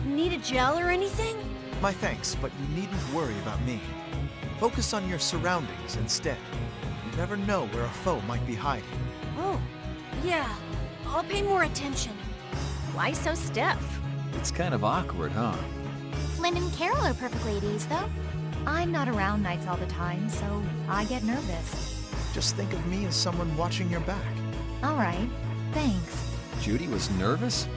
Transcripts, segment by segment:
Need a gel or anything? My thanks, but you needn't worry about me. Focus on your surroundings instead. You never know where a foe might be hiding. Oh, yeah. I'll pay more attention. Why so stiff? It's kind of awkward, huh? Flynn and Carol are perfectly at ease, though. I'm not around nights all the time, so I get nervous. Just think of me as someone watching your back. All right, thanks. Judy was nervous?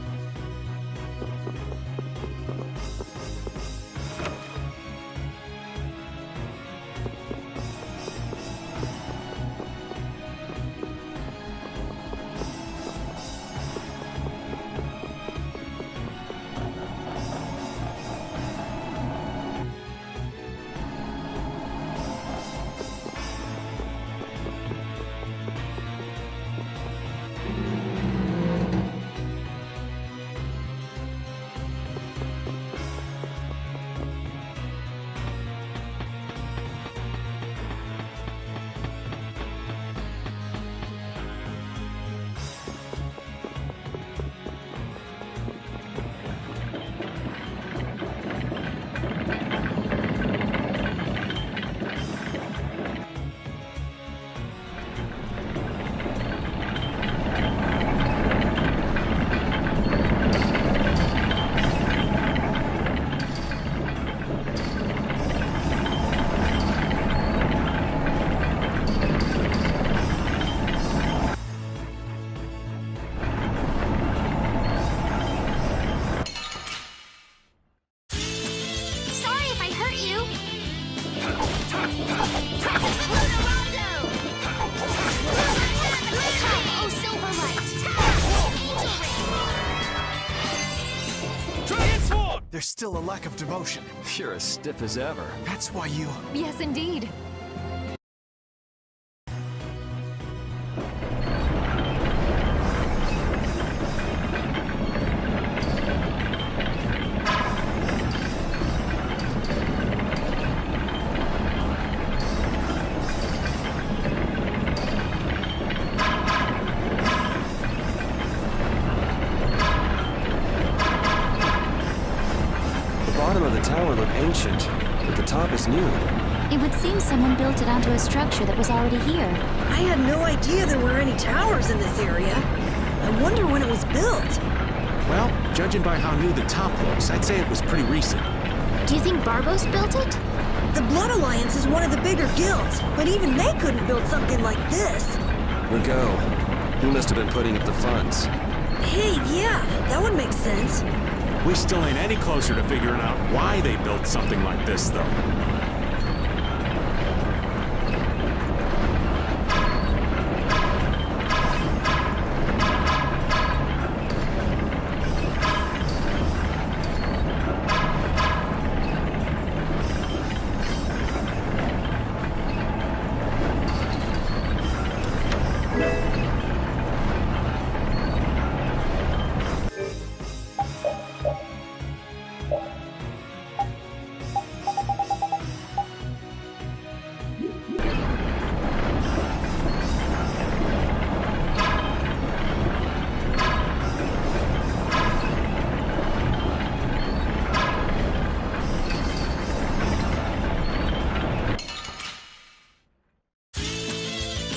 There's still a lack of devotion. You're as stiff as ever. That's why you... Yes, indeed. The bottom of the tower looked ancient, but the top is new. It would seem someone built it onto a structure that was already here. I had no idea there were any towers in this area. I wonder when it was built. Well, judging by how new the top looks, I'd say it was pretty recent. Do you think Barbos built it? The Blood Alliance is one of the bigger guilds, but even they couldn't build something like this. Legault. He must have been putting up the funds. Hey, yeah, that would make sense. We still ain't any closer to figuring out why they built something like this, though.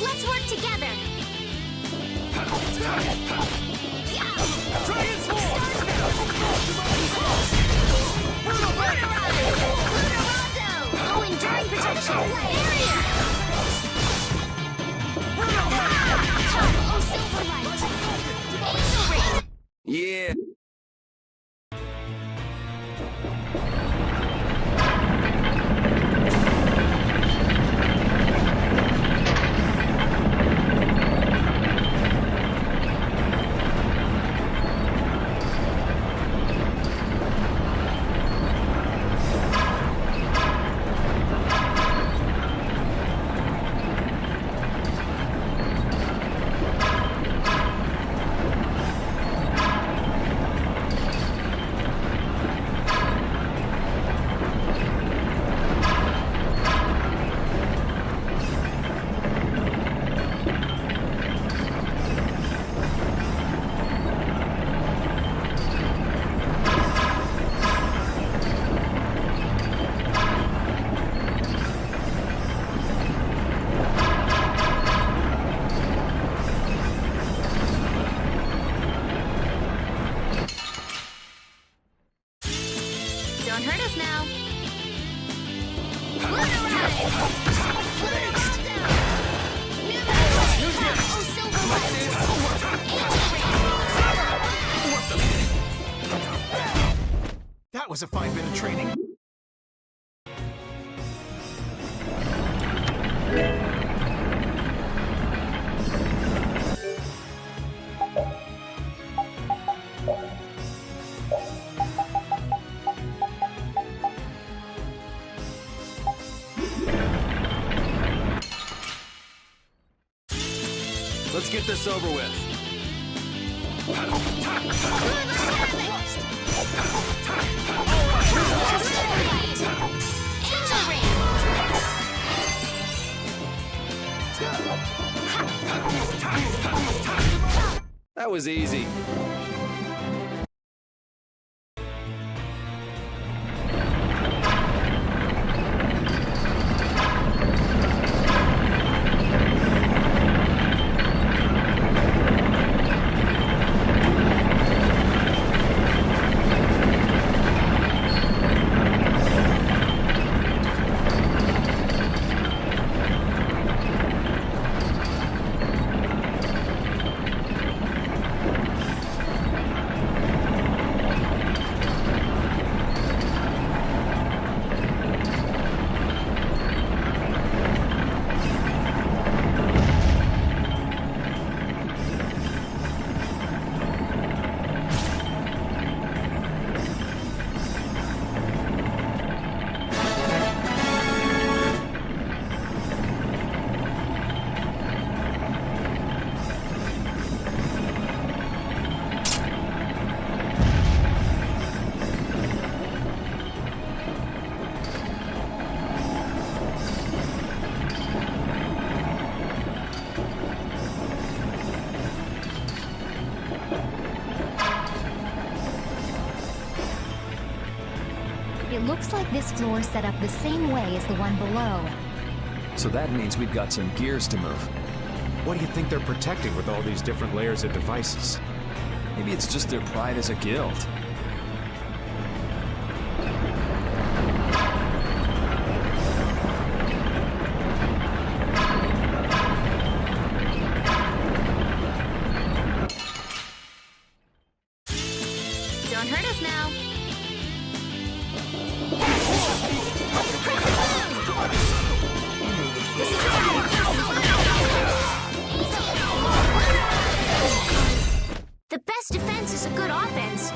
Let's work together! Oh, enduring protection! Oh, silver light! Angel ring! Yeah. Don't hurt us now. That was a fine bit of training. Let's get this over with. That was easy. It looks like this floor is set up the same way as the one below. So that means we've got some gears to move. What do you think they're protecting with all these different layers of devices? Maybe it's just their pride as a guild. Don't hurt us now. The best defense is a good offense.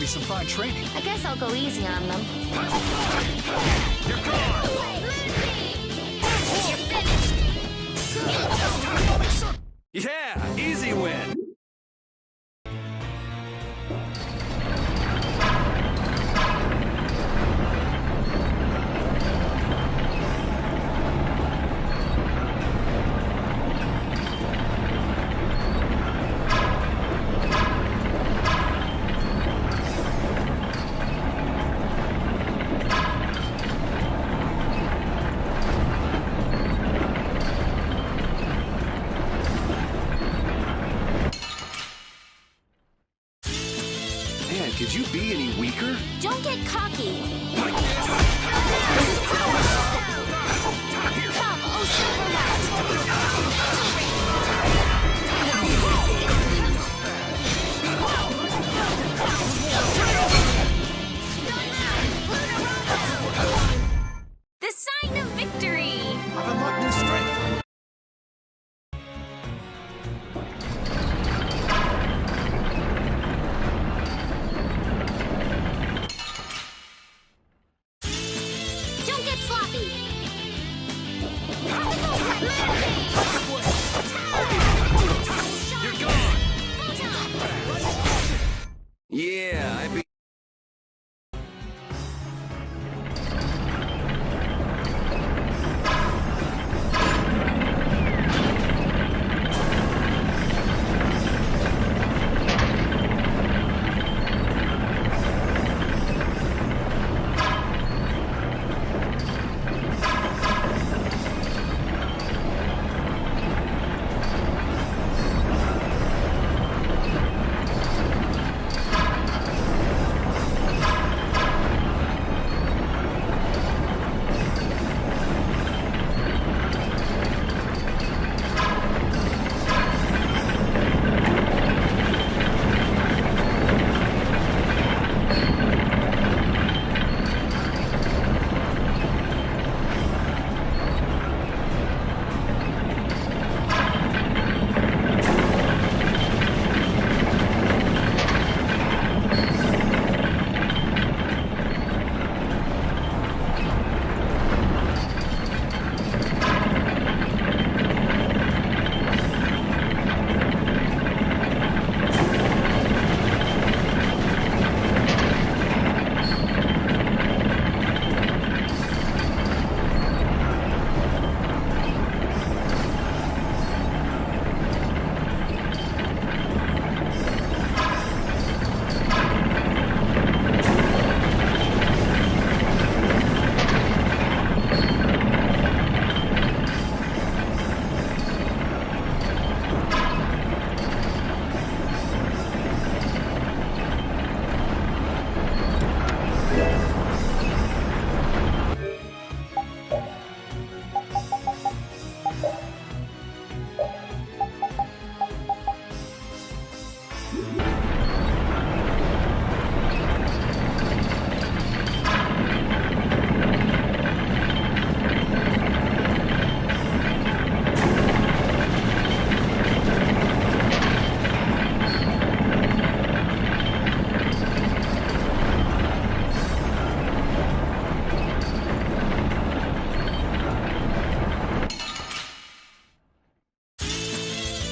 some fine training. I guess I'll go easy on them. You're gone! You're finished! Yeah, easy win. Man, could you be any weaker? Don't get cocky. Come, oh The sign of victory! I've unlocked new strength. Don't get sloppy! You're gone! Yeah, I be.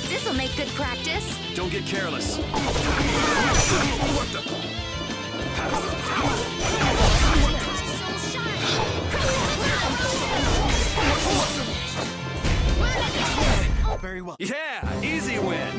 This'll make good practice. Don't get careless. What the? Very well. Yeah, easy win.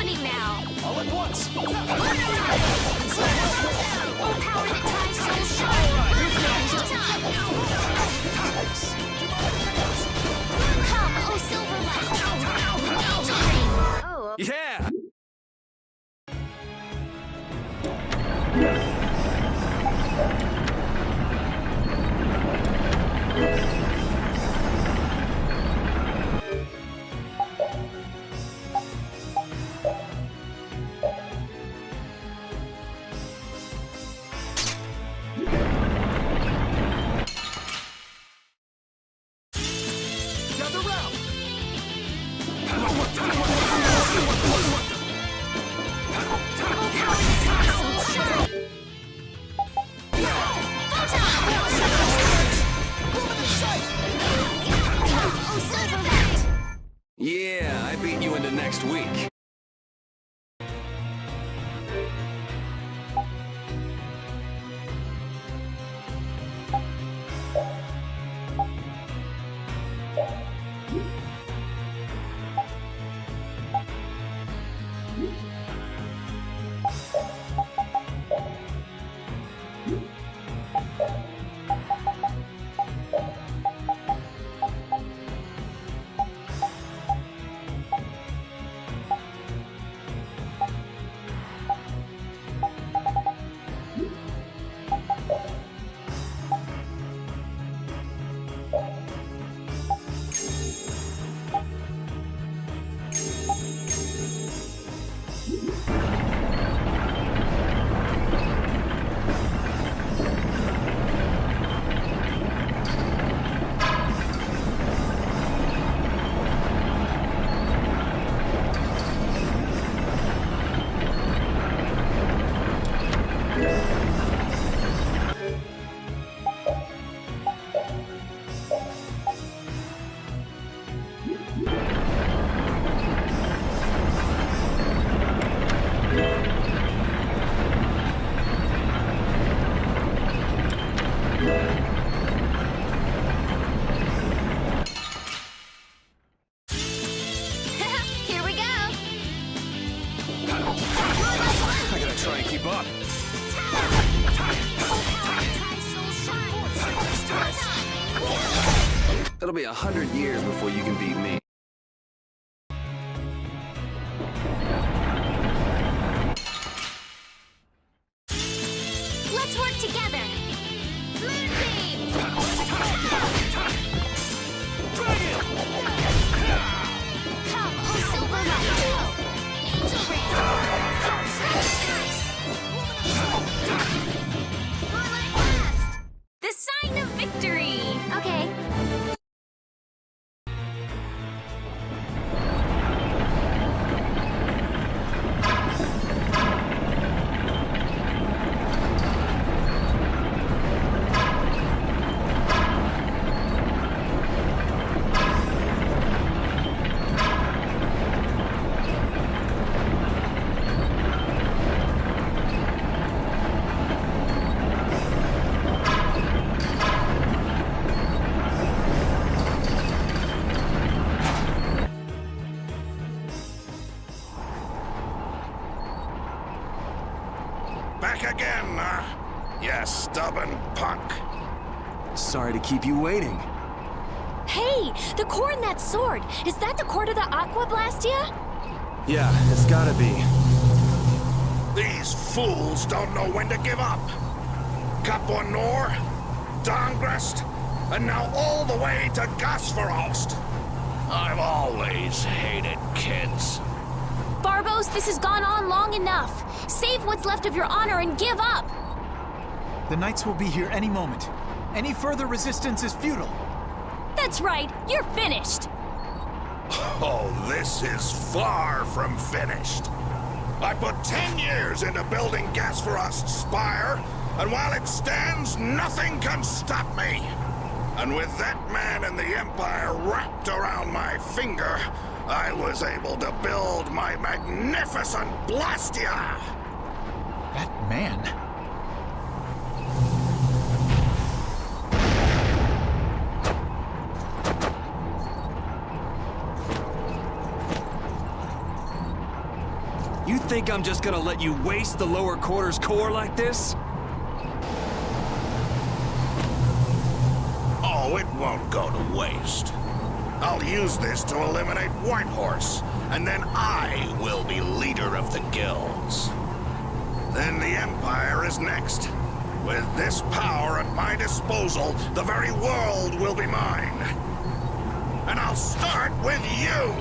running now. All at once. Oh, power that ties soul shine. Come, oh silver light. Oh, Yeah! Gather round! Yeah, I beat you into next week. Here we go. I gotta try and keep up. It'll be 100 years before you can beat me. Let's work together. Moonbeam. Come, oh silver light. Angel ray. Moonlight blast. The sign of victory. Okay. Back again, you stubborn punk. Sorry to keep you waiting. Hey, the core in that sword. Is that the core to the Aqua Blastia? Yeah, it's gotta be. These fools don't know when to give up. Capua Nor, Dangrest, and now all the way to Gasfarost. I've always hated kids. Barbos, this has gone on long enough. Save what's left of your honor and give up. The Knights will be here any moment. Any further resistance is futile. That's right, you're finished. Oh, this is far from finished. I put 10 years into building Gasfarost's spire, and while it stands, nothing can stop me. And with that man and the Empire wrapped around my finger, I was able to build my magnificent Blastia! That man. You think I'm just gonna let you waste the lower quarters core like this? Oh, it won't go to waste. I'll use this to eliminate Whitehorse, and then I will be leader of the guilds. Then the Empire is next. With this power at my disposal, the very world will be mine. And I'll start with you!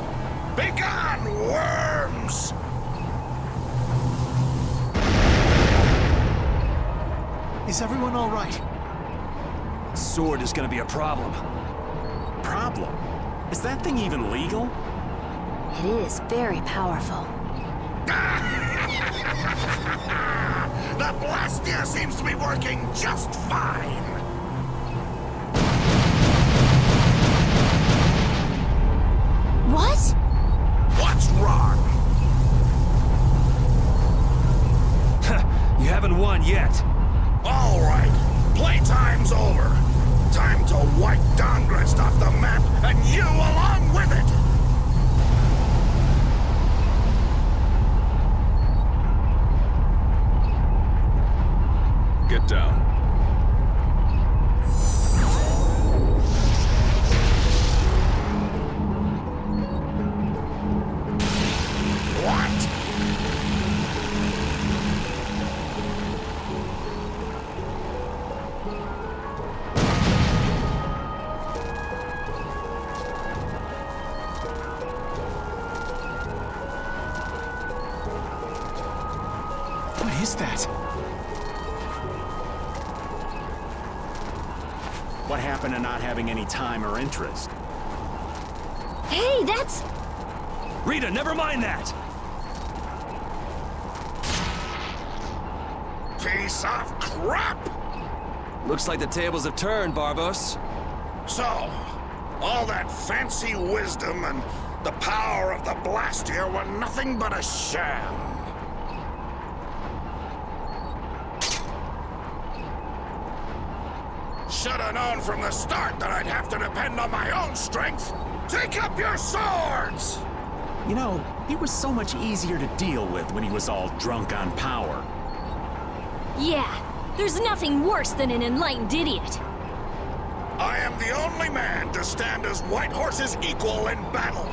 Begone, worms! Is everyone all right? Sword is gonna be a problem. Problem? Is that thing even legal? It is very powerful. The Blastia seems to be working just fine. What? What's wrong? You haven't won yet. All right, playtime's over. Time to wipe Dongrist off the map, and you along with it! Get down. What? What is that? What happened to not having any time or interest? Hey, that's... Rita, never mind that! Piece of crap! Looks like the tables have turned, Barbos. So, all that fancy wisdom and the power of the Blastia were nothing but a sham. Should have known from the start that I'd have to depend on my own strength. Take up your swords! You know, he was so much easier to deal with when he was all drunk on power. Yeah, there's nothing worse than an enlightened idiot. I am the only man to stand as Whitehorse's equal in battle.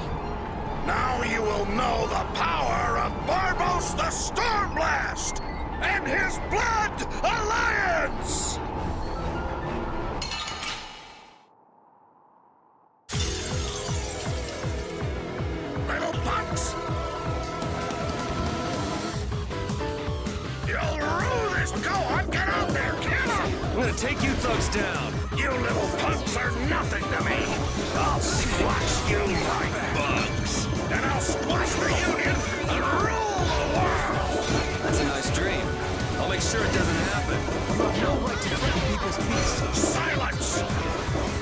Now you will know the power of Barbos the Stormblast and his Blood Alliance! Little punks! You'll rue this! Go on, get out there, get 'em! I'm gonna take you thugs down. You little punks are nothing to me! I'll squash you like bugs! And I'll squash the Union and rule the world! That's a nice dream. I'll make sure it doesn't happen. You have no right to threaten people's peace. Silence!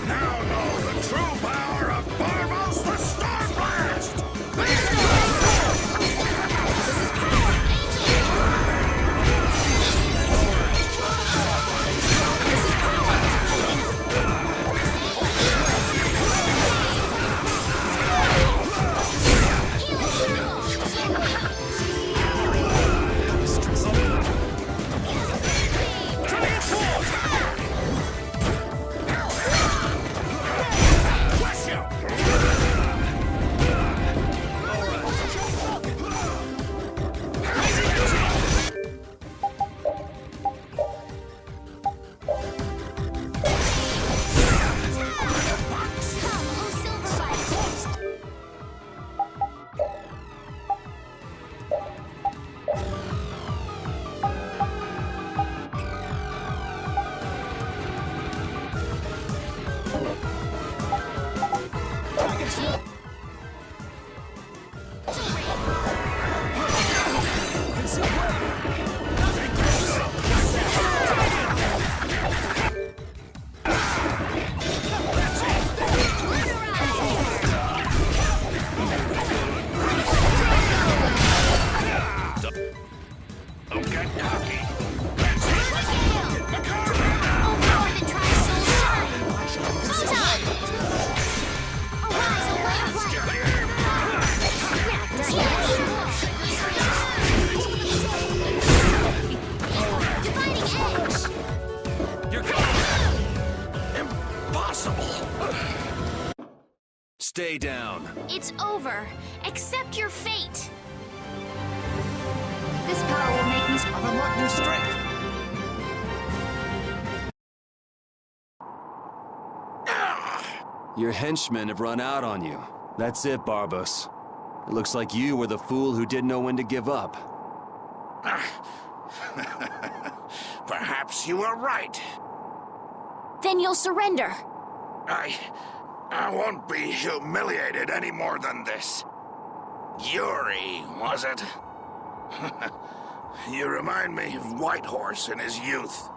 Now know the true power of Barbos the Stormblast! stay down. It's over. Accept your fate. This power will make me... I've unlocked new strength. Your henchmen have run out on you. That's it, Barbos. It looks like you were the fool who didn't know when to give up. Perhaps you were right. Then you'll surrender. I won't be humiliated any more than this. Yuri, was it? You remind me of Whitehorse in his youth.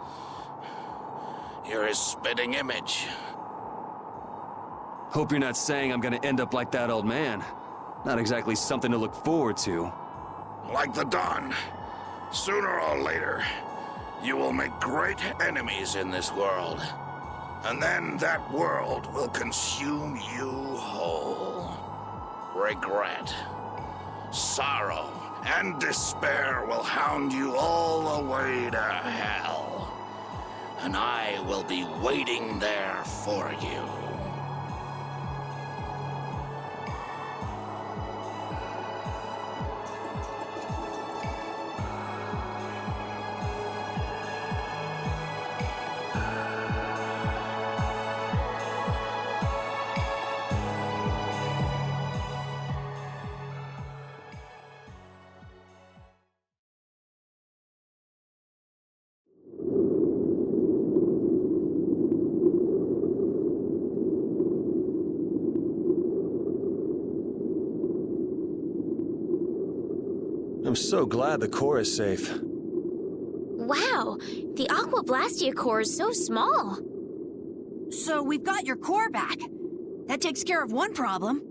You're his spitting image. Hope you're not saying I'm gonna end up like that old man. Not exactly something to look forward to. Like the Dawn. Sooner or later, you will make great enemies in this world. And then that world will consume you whole. Regret, sorrow, and despair will hound you all the way to hell. And I will be waiting there for you. I'm so glad the core is safe. Wow, the Aqua Blastia core is so small. So we've got your core back. That takes care of one problem.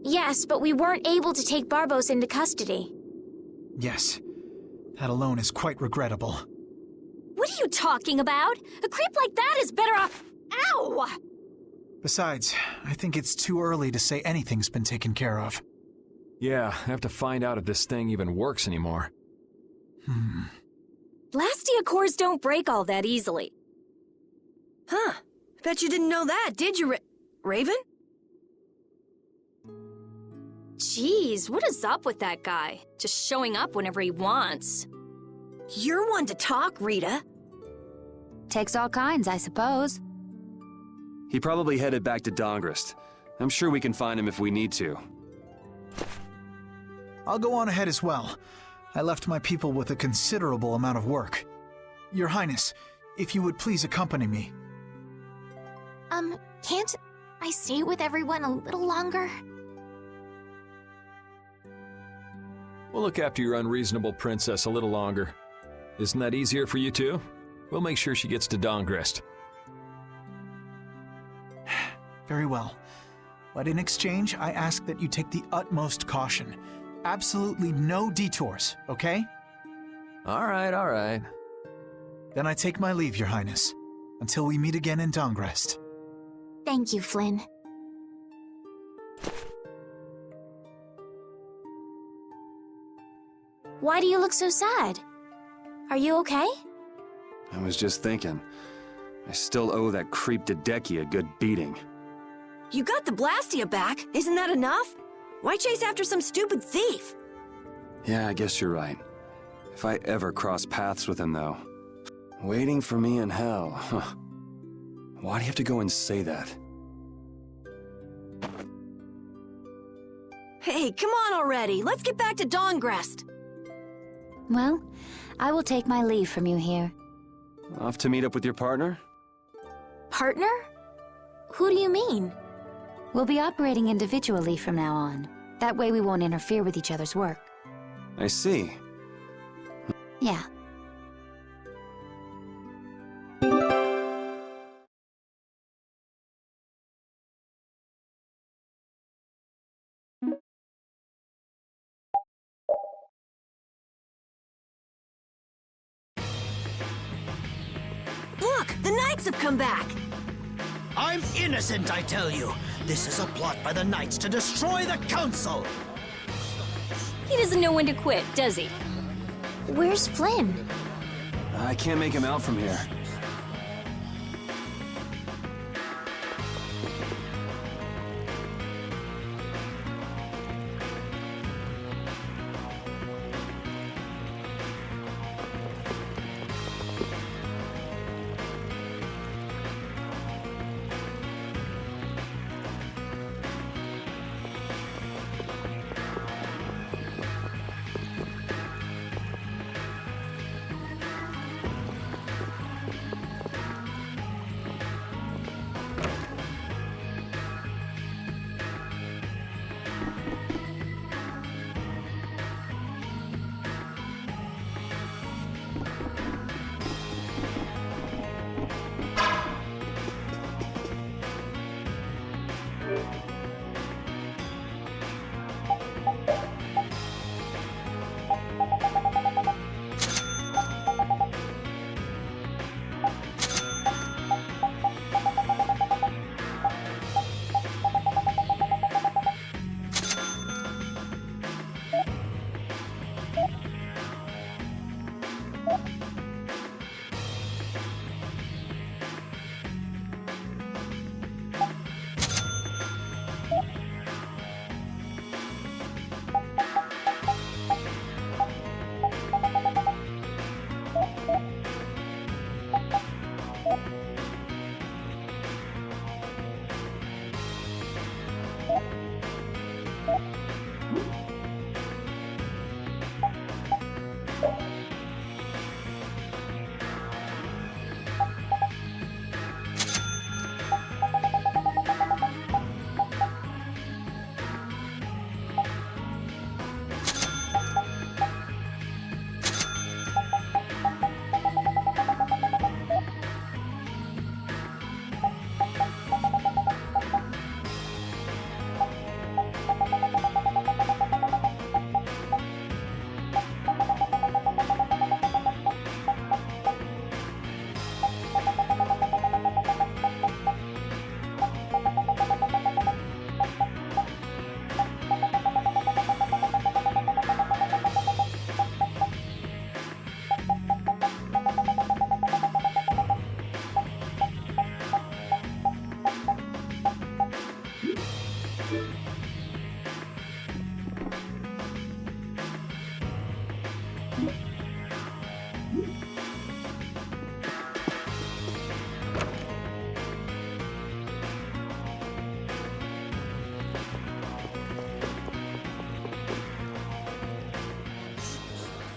Yes, but we weren't able to take Barbos into custody. Yes. That alone is quite regrettable. What are you talking about? A creep like that is better off... Ow! Besides, I think it's too early to say anything's been taken care of. Yeah, I have to find out if this thing even works anymore. Blastia cores don't break all that easily. Huh. Bet you didn't know that, did you, Raven? Jeez, what is up with that guy? Just showing up whenever he wants. You're one to talk, Rita. Takes all kinds, I suppose. He probably headed back to Dongrist. I'm sure we can find him if we need to. I'll go on ahead as well. I left my people with a considerable amount of work. Your Highness, if you would please accompany me. Can't I stay with everyone a little longer? We'll look after your unreasonable princess a little longer. Isn't that easier for you too? We'll make sure she gets to Dongrist. Very well. But in exchange, I ask that you take the utmost caution. Absolutely no detours, okay? All right. Then I take my leave, Your Highness. Until we meet again in Dongrest. Thank you, Flynn. Why do you look so sad? Are you okay? I was just thinking. I still owe that creep Dedeki a good beating. You got the Blastia back. Isn't that enough? Why chase after some stupid thief? Yeah, I guess you're right. If I ever cross paths with him, though. Waiting for me in hell, huh. Why do you have to go and say that? Hey, come on already. Let's get back to Dongrest. Well, I will take my leave from you here. Off to meet up with your partner? Partner? Who do you mean? We'll be operating individually from now on. That way we won't interfere with each other's work. I see. Yeah. Look, the Knights have come back. I'm innocent, I tell you. This is a plot by the Knights to destroy the Council. He doesn't know when to quit, does he? Where's Flynn? I can't make him out from here.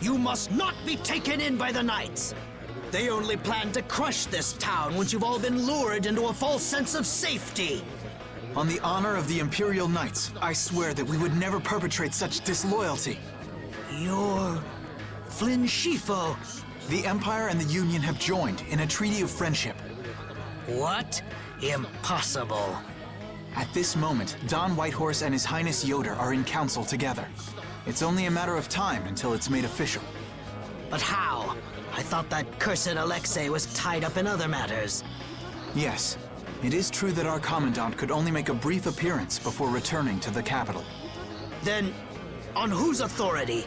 You must not be taken in by the Knights! They only plan to crush this town once you've all been lured into a false sense of safety! On the honor of the Imperial Knights, I swear that we would never perpetrate such disloyalty. You're... Flynn Shifo. The Empire and the Union have joined in a treaty of friendship. What? Impossible. At this moment, Don Whitehorse and His Highness Yoder are in council together. It's only a matter of time until it's made official. But how? I thought that cursed Alexei was tied up in other matters. Yes, it is true that our Commandant could only make a brief appearance before returning to the capital. Then, on whose authority?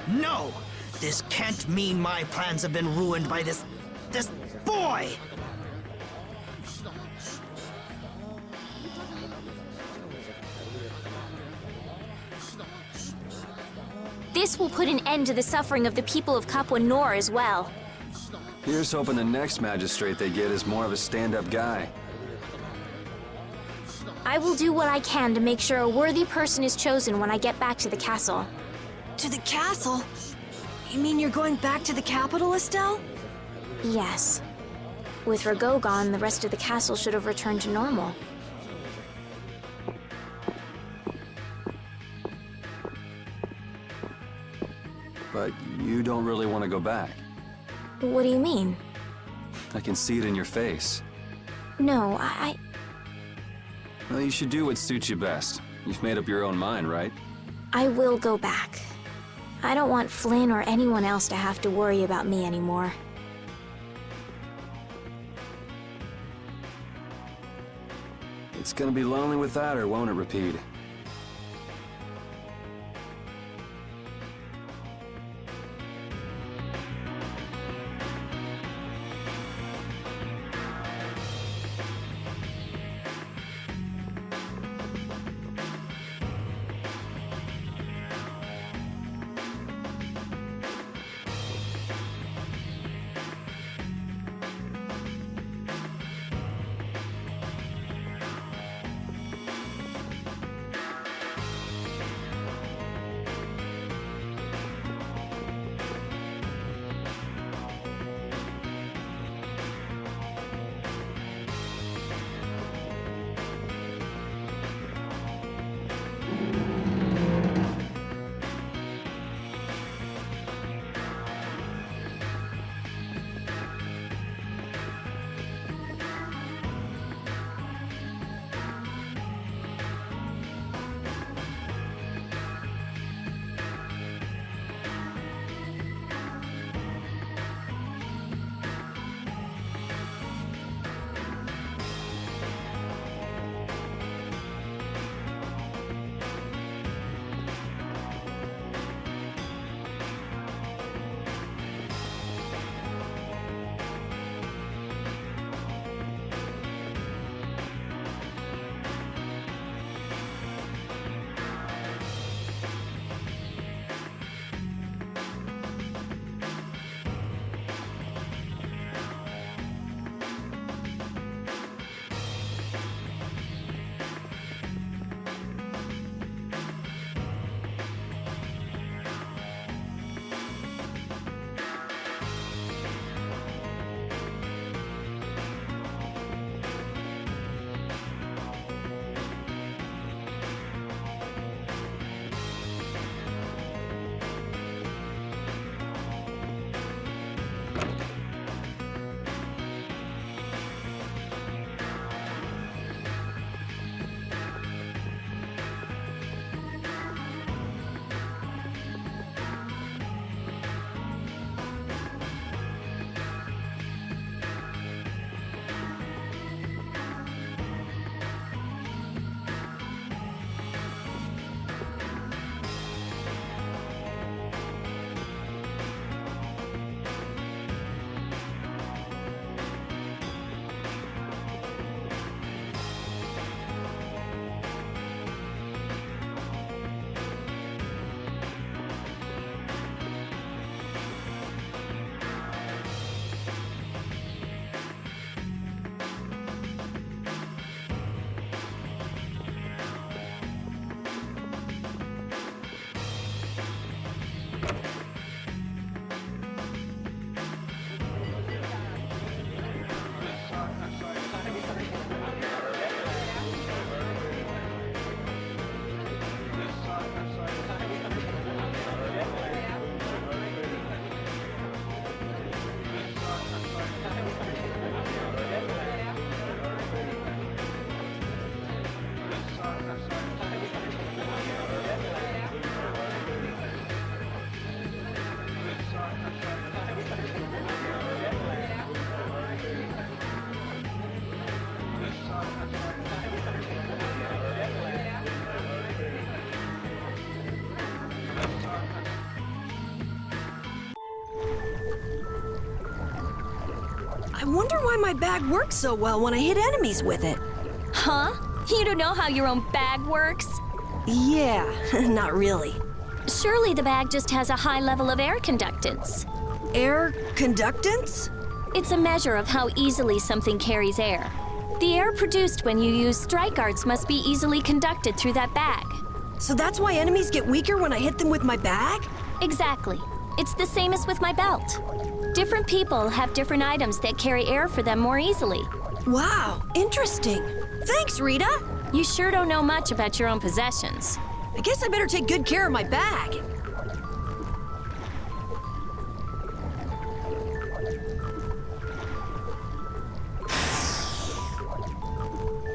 No! This can't mean my plans have been ruined by this boy! This will put an end to the suffering of the people of Kapwa Nor as well. Here's hoping the next magistrate they get is more of a stand-up guy. I will do what I can to make sure a worthy person is chosen when I get back to the castle. To the castle? You mean you're going back to the capital, Estelle? Yes. With Rago gone, the rest of the castle should have returned to normal. But you don't really want to go back. What do you mean? I can see it in your face. No, Well, you should do what suits you best. You've made up your own mind, right? I will go back. I don't want Flynn or anyone else to have to worry about me anymore. It's gonna be lonely without her, won't it, Repeat? wonder why my bag works so well when I hit enemies with it. Huh? You don't know how your own bag works? Yeah, not really. Surely the bag just has a high level of air conductance. Air conductance? It's a measure of how easily something carries air. The air produced when you use strike arts must be easily conducted through that bag. So that's why enemies get weaker when I hit them with my bag? Exactly. It's the same as with my belt. Different people have different items that carry air for them more easily. Wow, interesting. Thanks, Rita. You sure don't know much about your own possessions. I guess I better take good care of my bag.